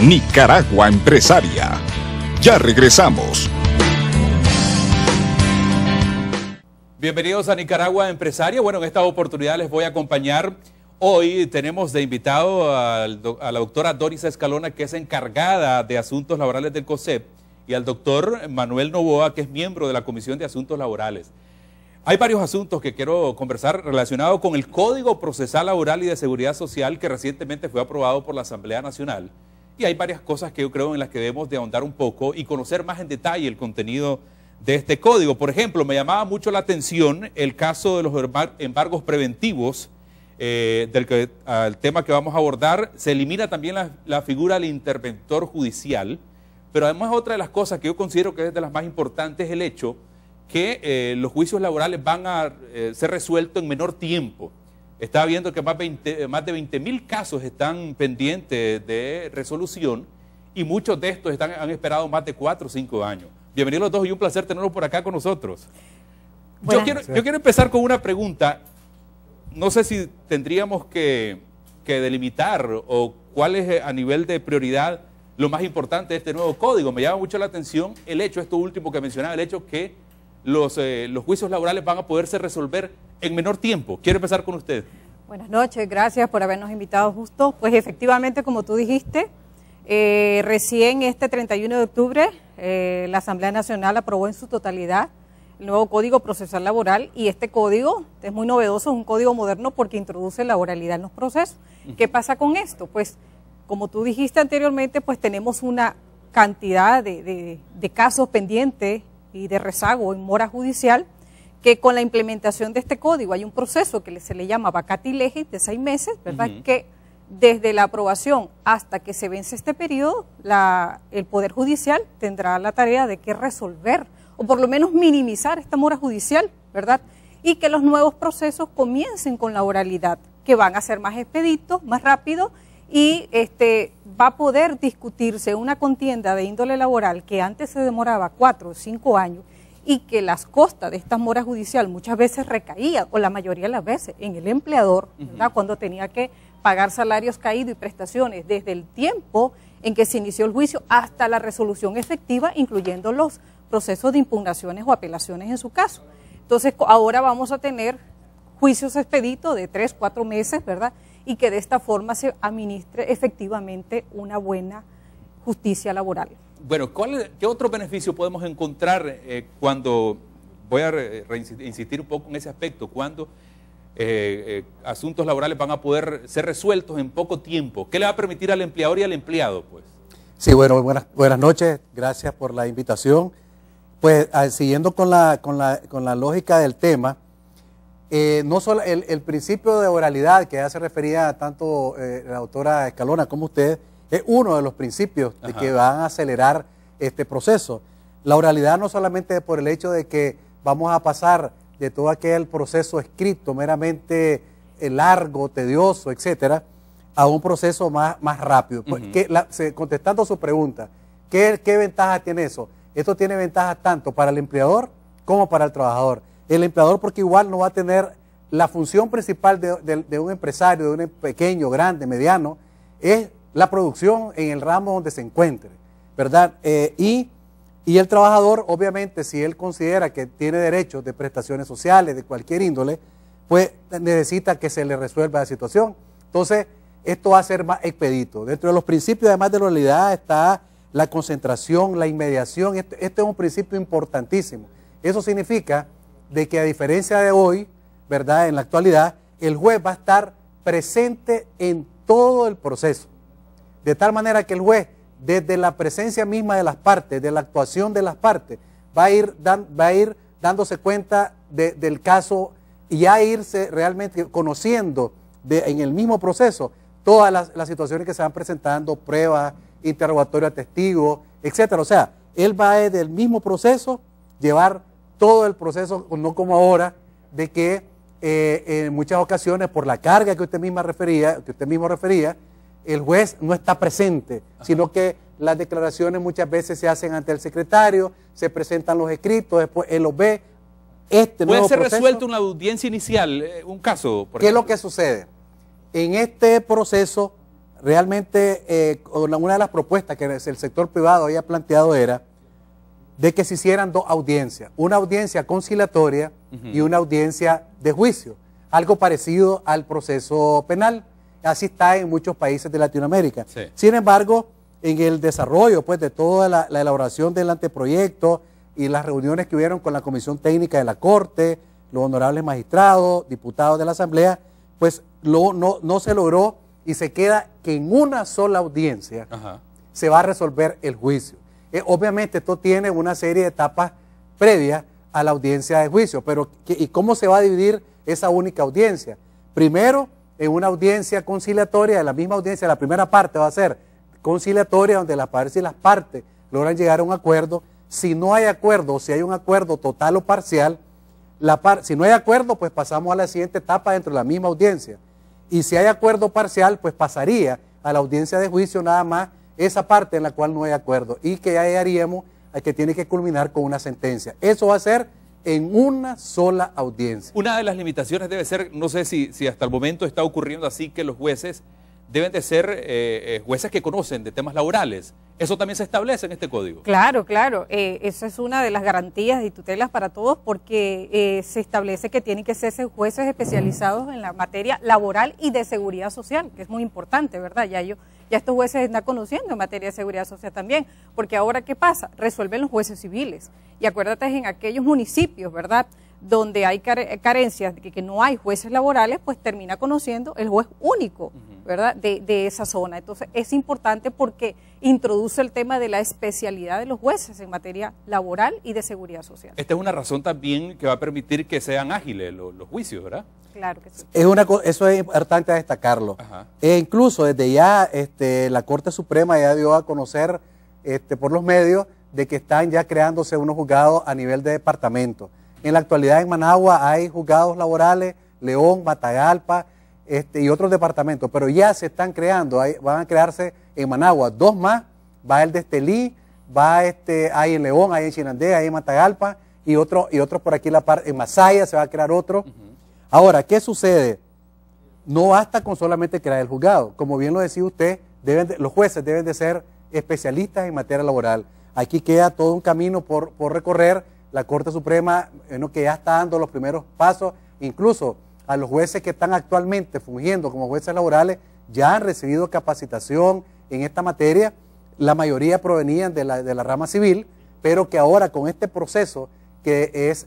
Nicaragua Empresaria. Ya regresamos. Bienvenidos a Nicaragua Empresaria. Bueno, en esta oportunidad les voy a acompañar. Hoy tenemos de invitado a la doctora Doris Escalona, que es encargada de Asuntos Laborales del COSEP, y al doctor Manuel Novoa, que es miembro de la Comisión de Asuntos Laborales. Hay varios asuntos que quiero conversar relacionados con el Código Procesal Laboral y de Seguridad Social que recientemente fue aprobado por la Asamblea Nacional. Y hay varias cosas que yo creo en las que debemos de ahondar un poco y conocer más en detalle el contenido de este código. Por ejemplo, me llamaba mucho la atención el caso de los embargos preventivos, al tema que vamos a abordar. Se elimina también la figura del interventor judicial, pero además otra de las cosas que yo considero que es de las más importantes es el hecho que los juicios laborales van a ser resueltos en menor tiempo. Estaba viendo que más de 20.000 casos están pendientes de resolución y muchos de estos han esperado más de 4 o 5 años. Bienvenidos los dos y un placer tenerlos por acá con nosotros. Yo quiero empezar con una pregunta. No sé si tendríamos que delimitar o cuál es a nivel de prioridad lo más importante de este nuevo código. Me llama mucho la atención el hecho, esto último que mencionaba, el hecho que los juicios laborales van a poderse resolver en menor tiempo. Quiero empezar con usted. Buenas noches, gracias por habernos invitado justo. Pues efectivamente, como tú dijiste, recién este 31 de octubre la Asamblea Nacional aprobó en su totalidad el nuevo Código Procesal Laboral, y este código es muy novedoso, es un código moderno porque introduce la oralidad en los procesos. ¿Qué pasa con esto? Pues como tú dijiste anteriormente, pues tenemos una cantidad de casos pendientes y de rezago en mora judicial, que con la implementación de este código hay un proceso que se le llama vacati legis de 6 meses, ¿verdad? Que desde la aprobación hasta que se vence este periodo, el Poder Judicial tendrá la tarea de que resolver, o por lo menos minimizar esta mora judicial, ¿verdad? Y que los nuevos procesos comiencen con la oralidad, que van a ser más expeditos, más rápidos, y va a poder discutirse una contienda de índole laboral que antes se demoraba 4 o 5 años, y que las costas de esta mora judicial muchas veces recaía, o la mayoría de las veces, en el empleador, ¿verdad? Cuando tenía que pagar salarios caídos y prestaciones desde el tiempo en que se inició el juicio hasta la resolución efectiva, incluyendo los procesos de impugnaciones o apelaciones en su caso. Entonces, ahora vamos a tener juicios expeditos de 3 o 4 meses, ¿verdad? Y que de esta forma se administre efectivamente una buena justicia laboral. Bueno, ¿qué otro beneficio podemos encontrar cuando, voy a insistir un poco en ese aspecto, cuando asuntos laborales van a poder ser resueltos en poco tiempo? ¿Qué le va a permitir al empleador y al empleado, pues? Sí, bueno, buenas noches, gracias por la invitación. Pues siguiendo con la lógica del tema, no solo el principio de oralidad que ya se refería tanto la doctora Escalona como usted, es uno de los principios de que van a acelerar este proceso. La oralidad no solamente por el hecho de que vamos a pasar de todo aquel proceso escrito meramente largo, tedioso, etcétera, a un proceso más rápido. Contestando su pregunta, ¿qué ventaja tiene eso? Esto tiene ventajas tanto para el empleador como para el trabajador. El empleador, porque igual no va a tener la función principal de un empresario, de un pequeño, grande, mediano, es la producción en el ramo donde se encuentre, ¿verdad? Y el trabajador, obviamente, si él considera que tiene derechos de prestaciones sociales de cualquier índole, pues necesita que se le resuelva la situación. Entonces, esto va a ser más expedito. Dentro de los principios, además de la oralidad, está la concentración, la inmediación. Este es un principio importantísimo. Eso significa de que, a diferencia de hoy, ¿verdad?, en la actualidad, el juez va a estar presente en todo el proceso. De tal manera que el juez, desde la presencia misma de las partes, de la actuación de las partes, va a ir dándose cuenta del caso y a irse realmente conociendo en el mismo proceso todas las situaciones que se van presentando, pruebas, interrogatorio a testigos, etcétera. O sea, él va desde el mismo proceso llevar todo el proceso, no como ahora, de que en muchas ocasiones, por la carga que usted mismo refería, el juez no está presente, sino que las declaraciones muchas veces se hacen ante el secretario, se presentan los escritos, después él los ve. ¿Puede ser resuelto en la audiencia inicial un caso? ¿Qué es lo que sucede? En este proceso realmente una de las propuestas que el sector privado había planteado era de que se hicieran dos audiencias, una audiencia conciliatoria y una audiencia de juicio, algo parecido al proceso penal. Así está en muchos países de Latinoamérica. Sí. Sin embargo, en el desarrollo pues, de toda la elaboración del anteproyecto y las reuniones que hubieron con la Comisión Técnica de la Corte, los honorables magistrados, diputados de la Asamblea, pues no se logró y se queda que en una sola audiencia se va a resolver el juicio. Obviamente esto tiene una serie de etapas previas a la audiencia de juicio, pero ¿y cómo se va a dividir esa única audiencia? Primero, en una audiencia conciliatoria, en la misma audiencia, la primera parte va a ser conciliatoria, donde si las partes logran llegar a un acuerdo. Si no hay acuerdo, o si hay un acuerdo total o parcial, si no hay acuerdo, pues pasamos a la siguiente etapa dentro de la misma audiencia. Y si hay acuerdo parcial, pues pasaría a la audiencia de juicio nada más esa parte en la cual no hay acuerdo y que ya llegaríamos a que tiene que culminar con una sentencia. Eso va a ser en una sola audiencia. Una de las limitaciones debe ser, no sé si hasta el momento está ocurriendo así, que los jueces deben de ser jueces que conocen de temas laborales. ¿Eso también se establece en este código? Claro, claro. Esa es una de las garantías y tutelas para todos porque se establece que tienen que ser jueces especializados en la materia laboral y de seguridad social, que es muy importante, ¿verdad? Ya estos jueces están conociendo en materia de seguridad social también, porque ahora ¿qué pasa? Resuelven los jueces civiles. Y acuérdate, en aquellos municipios, ¿verdad?, donde hay carencias, de que no hay jueces laborales, pues termina conociendo el juez único, ¿verdad?, de esa zona. Entonces es importante porque introduce el tema de la especialidad de los jueces en materia laboral y de seguridad social. Esta es una razón también que va a permitir que sean ágiles los juicios, ¿verdad? Claro que sí. Eso es importante destacarlo. Incluso desde ya la Corte Suprema ya dio a conocer por los medios de que están ya creándose unos juzgados a nivel de departamento. En la actualidad en Managua hay juzgados laborales, León, Matagalpa y otros departamentos, pero ya se están creando, van a crearse en Managua 2 más, va el de Estelí, hay en León, hay en Chinandega, hay en Matagalpa y otro por aquí en Masaya se va a crear otro. Ahora, ¿qué sucede? No basta con solamente crear el juzgado, como bien lo decía usted, los jueces deben de ser especialistas en materia laboral. Aquí queda todo un camino por recorrer. La Corte Suprema, que ya está dando los primeros pasos, incluso a los jueces que están actualmente fungiendo como jueces laborales, ya han recibido capacitación en esta materia, la mayoría provenían de la rama civil, pero que ahora con este proceso que es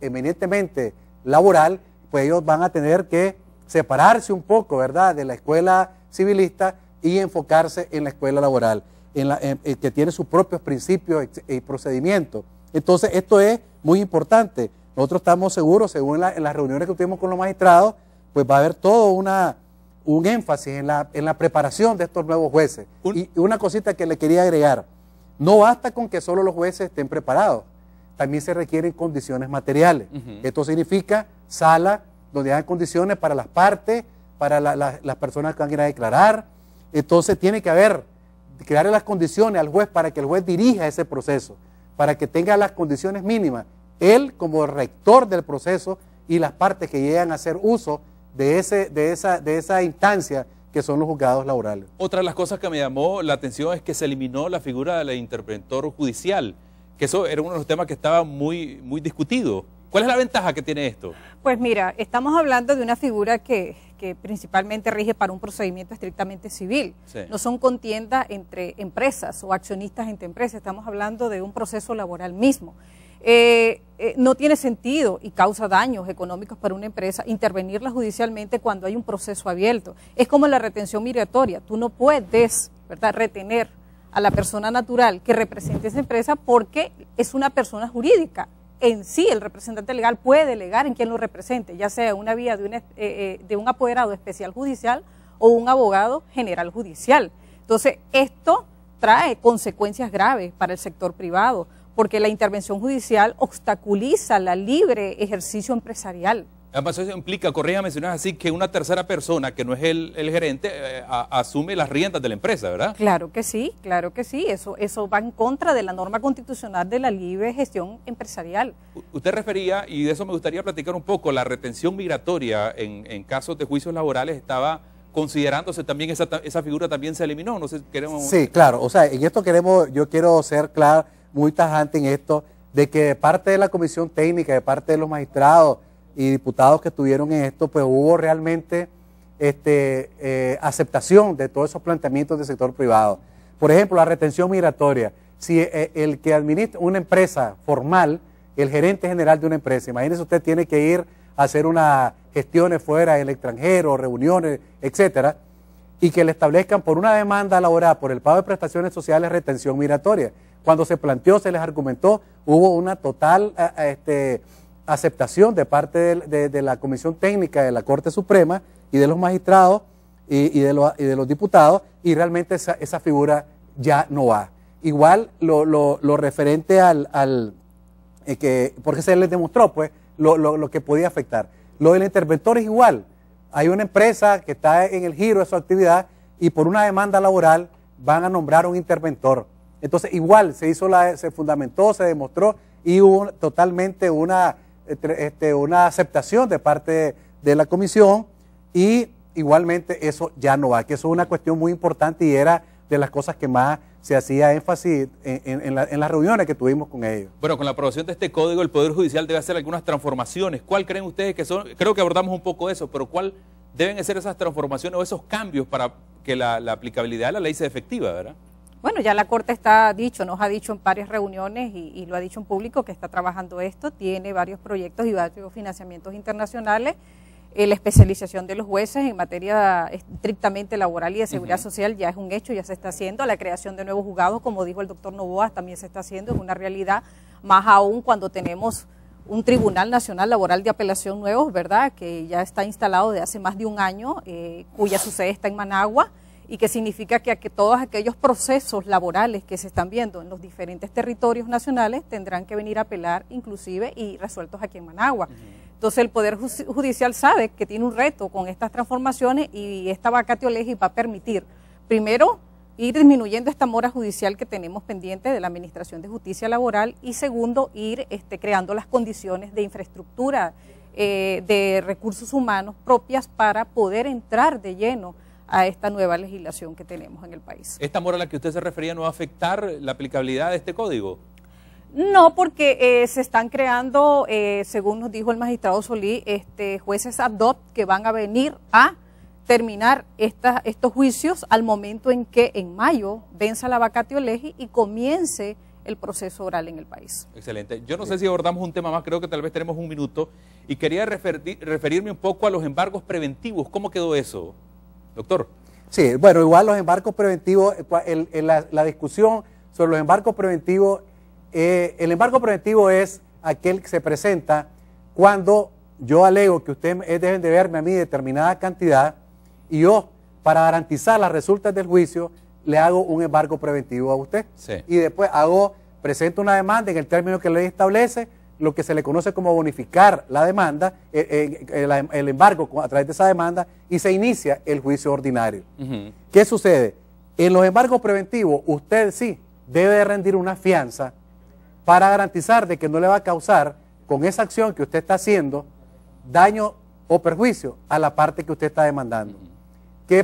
eminentemente laboral, pues ellos van a tener que separarse un poco, ¿verdad?, de la escuela civilista y enfocarse en la escuela laboral, que tiene sus propios principios y procedimientos. Entonces, esto es muy importante. Nosotros estamos seguros, según en las reuniones que tuvimos con los magistrados, pues va a haber todo un énfasis en la preparación de estos nuevos jueces. Y una cosita que le quería agregar, no basta con que solo los jueces estén preparados, también se requieren condiciones materiales. Esto significa sala donde hay condiciones para las partes, para las personas que van a ir a declarar. Entonces tiene que crear las condiciones al juez para que el juez dirija ese proceso, para que tenga las condiciones mínimas, él como rector del proceso y las partes que llegan a hacer uso de esa instancia que son los juzgados laborales. Otra de las cosas que me llamó la atención es que se eliminó la figura del interventor judicial, que eso era uno de los temas que estaba muy discutido. ¿Cuál es la ventaja que tiene esto? Pues mira, estamos hablando de una figura que principalmente rige para un procedimiento estrictamente civil. Sí. No son contiendas entre empresas o accionistas entre empresas, estamos hablando de un proceso laboral mismo. No tiene sentido y causa daños económicos para una empresa intervenirla judicialmente cuando hay un proceso abierto. Es como la retención migratoria, tú no puedes, ¿verdad?, retener a la persona natural que represente esa empresa porque es una persona jurídica. En sí, el representante legal puede delegar en quien lo represente, ya sea una vía de un apoderado especial judicial o un abogado general judicial. Entonces, esto trae consecuencias graves para el sector privado, porque la intervención judicial obstaculiza la libre ejercicio empresarial. Además, eso implica, corrígame si no es así, que una tercera persona, que no es el gerente, asume las riendas de la empresa, ¿verdad? Claro que sí, eso va en contra de la norma constitucional de la libre gestión empresarial. Usted refería, y de eso me gustaría platicar un poco, la retención migratoria en casos de juicios laborales estaba considerándose también esa figura también se eliminó. No sé, queremos... Sí, claro. O sea, en esto yo quiero ser claro, muy tajante en esto, de que de parte de la comisión técnica, de parte de los magistrados y diputados que estuvieron en esto, pues hubo realmente aceptación de todos esos planteamientos del sector privado. Por ejemplo, la retención migratoria. Si el que administra una empresa formal, el gerente general de una empresa, imagínese usted tiene que ir a hacer unas gestiones fuera del extranjero, reuniones, etcétera, y que le establezcan por una demanda laboral por el pago de prestaciones sociales retención migratoria. Cuando se planteó, se les argumentó, hubo una total aceptación de parte de la Comisión Técnica de la Corte Suprema y de los magistrados y de los diputados, y realmente esa figura ya no va. Igual lo referente porque se les demostró pues lo que podía afectar. Lo del interventor es igual. Hay una empresa que está en el giro de su actividad y por una demanda laboral van a nombrar un interventor. Entonces igual se fundamentó, se demostró y hubo totalmente una aceptación de parte de la comisión, y igualmente eso ya no va, que eso es una cuestión muy importante y era de las cosas que más se hacía énfasis en las reuniones que tuvimos con ellos. Bueno, con la aprobación de este código, el Poder Judicial debe hacer algunas transformaciones. ¿Cuál creen ustedes que son? Creo que abordamos un poco eso, pero ¿cuál deben ser esas transformaciones o esos cambios para que la aplicabilidad de la ley sea efectiva, verdad? Bueno, ya la Corte nos ha dicho en varias reuniones y lo ha dicho en público que está trabajando esto, tiene varios proyectos y varios financiamientos internacionales. La especialización de los jueces en materia estrictamente laboral y de seguridad social ya es un hecho, ya se está haciendo. La creación de nuevos juzgados, como dijo el doctor Novoa, también se está haciendo, es una realidad, más aún cuando tenemos un Tribunal Nacional Laboral de Apelación nuevo, ¿verdad?, que ya está instalado desde hace más de un año, cuya su sede está en Managua, y que significa que todos aquellos procesos laborales que se están viendo en los diferentes territorios nacionales tendrán que venir a apelar inclusive y resueltos aquí en Managua. Entonces el Poder Judicial sabe que tiene un reto con estas transformaciones y esta vacatio legis va a permitir, primero, ir disminuyendo esta mora judicial que tenemos pendiente de la Administración de Justicia Laboral y segundo, ir creando las condiciones de infraestructura, de recursos humanos propias para poder entrar de lleno a esta nueva legislación que tenemos en el país. ¿Esta mora a la que usted se refería no va a afectar la aplicabilidad de este código? No, porque se están creando, según nos dijo el magistrado Solí, jueces ad hoc que van a venir a terminar estos juicios al momento en que en mayo venza la vacatio legis y comience el proceso oral en el país. Excelente. Yo no sé si abordamos un tema más, creo que tal vez tenemos un minuto, y quería referirme un poco a los embargos preventivos. ¿Cómo quedó eso, doctor? Sí, bueno, igual los embargos preventivos, la discusión sobre los embargos preventivos, el embargo preventivo es aquel que se presenta cuando yo alego que ustedes deben de verme a mí determinada cantidad y yo, para garantizar las resultas del juicio, le hago un embargo preventivo a usted. Sí. Y después presento una demanda en el término que la ley establece, lo que se le conoce como bonificar la demanda, el embargo a través de esa demanda, y se inicia el juicio ordinario. ¿Qué sucede? En los embargos preventivos, usted sí debe de rendir una fianza para garantizar de que no le va a causar, con esa acción que usted está haciendo, daño o perjuicio a la parte que usted está demandando. ¿Qué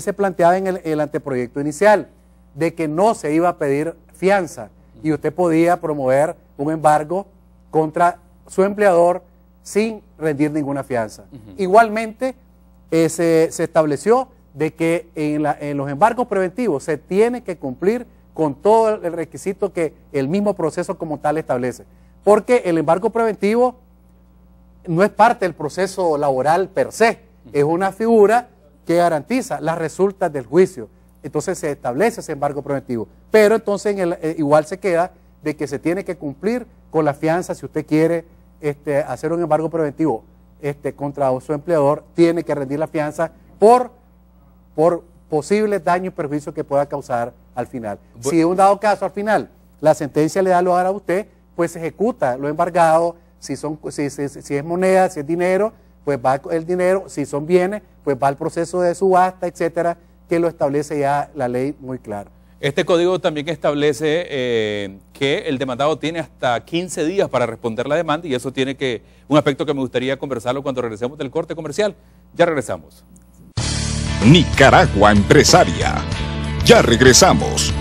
se planteaba en el anteproyecto inicial? De que no se iba a pedir fianza y usted podía promover un embargo contra su empleador sin rendir ninguna fianza. Igualmente, se estableció de que en los embargos preventivos se tiene que cumplir con todo el requisito que el mismo proceso como tal establece. Porque el embargo preventivo no es parte del proceso laboral per se, es una figura que garantiza las resultas del juicio. Entonces se establece ese embargo preventivo. Pero entonces igual se queda de que se tiene que cumplir con la fianza. Si usted quiere hacer un embargo preventivo contra su empleador, tiene que rendir la fianza por posibles daños y perjuicios que pueda causar al final. Si en un dado caso al final la sentencia le da lugar a usted, pues se ejecuta lo embargado. Si es moneda, si es dinero, pues va el dinero. Si son bienes, pues va el proceso de subasta, etcétera, que lo establece ya la ley muy claro. Este código también establece que el demandado tiene hasta 15 días para responder la demanda, y eso tiene un aspecto que me gustaría conversarlo cuando regresemos del corte comercial. Ya regresamos. Nicaragua Empresaria. Ya regresamos.